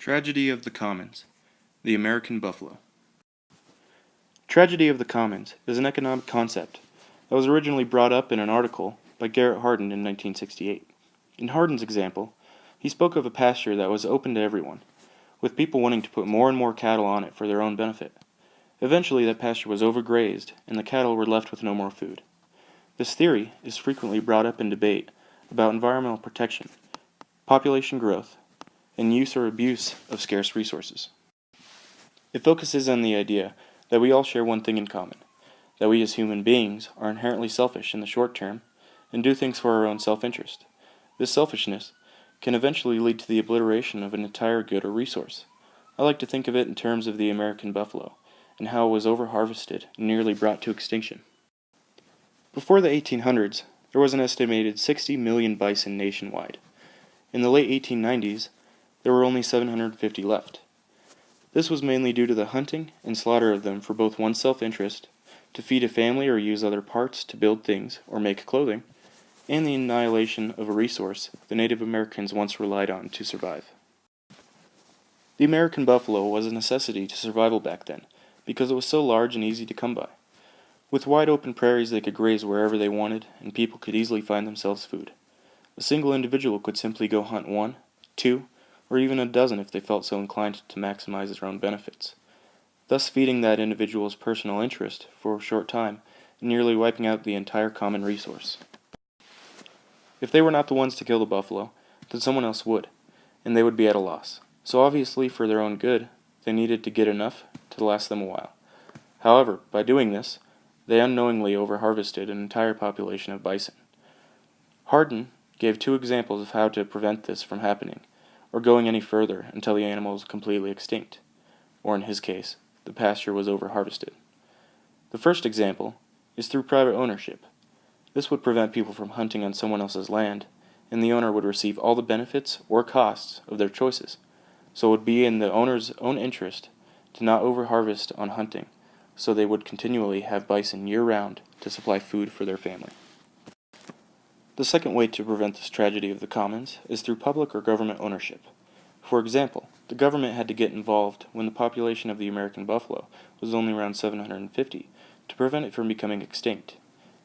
Tragedy of the Commons, the American Buffalo. Tragedy of the Commons is an economic concept that was originally brought up in an article by Garrett Hardin in 1968. In Hardin's example, he spoke of a pasture that was open to everyone, with people wanting to put more and more cattle on it for their own benefit. Eventually, that pasture was overgrazed, and the cattle were left with no more food. This theory is frequently brought up in debate about environmental protection, population growth, and use or abuse of scarce resources. It focuses on the idea that we all share one thing in common, that we as human beings are inherently selfish in the short term and do things for our own self-interest. This selfishness can eventually lead to the obliteration of an entire good or resource. I like to think of it in terms of the American buffalo and how it was overharvested and nearly brought to extinction. Before the 1800s, there was an estimated 60 million bison nationwide. In the late 1890s, there were only 750 left. This was mainly due to the hunting and slaughter of them for both one's self-interest, to feed a family or use other parts to build things or make clothing, and the annihilation of a resource the Native Americans once relied on to survive. The American buffalo was a necessity to survival back then, because it was so large and easy to come by. With wide open prairies they could graze wherever they wanted, and people could easily find themselves food. A single individual could simply go hunt 1, 2, or even a dozen if they felt so inclined to maximize their own benefits, thus feeding that individual's personal interest for a short time and nearly wiping out the entire common resource. If they were not the ones to kill the buffalo, then someone else would, and they would be at a loss. So obviously, for their own good, they needed to get enough to last them a while. However, by doing this, they unknowingly overharvested an entire population of bison. Hardin gave 2 examples of how to prevent this from happening, or going any further until the animal was completely extinct, or in his case, the pasture was overharvested. The first example is through private ownership. This would prevent people from hunting on someone else's land, and the owner would receive all the benefits or costs of their choices. So it would be in the owner's own interest to not overharvest on hunting, so they would continually have bison year-round to supply food for their family. The second way to prevent this tragedy of the commons is through public or government ownership. For example, the government had to get involved when the population of the American buffalo was only around 750 to prevent it from becoming extinct.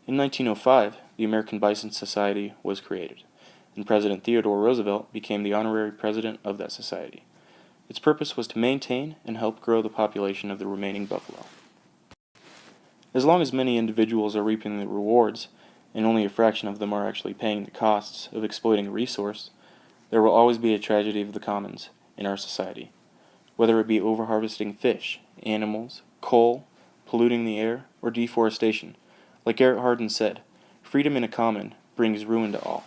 In 1905, the American Bison Society was created, and President Theodore Roosevelt became the honorary president of that society. Its purpose was to maintain and help grow the population of the remaining buffalo. As long as many individuals are reaping the rewards, and only a fraction of them are actually paying the costs of exploiting a resource, there will always be a tragedy of the commons in our society, whether it be overharvesting fish, animals, coal, polluting the air, or deforestation. Like Garrett Hardin said, freedom in a common brings ruin to all.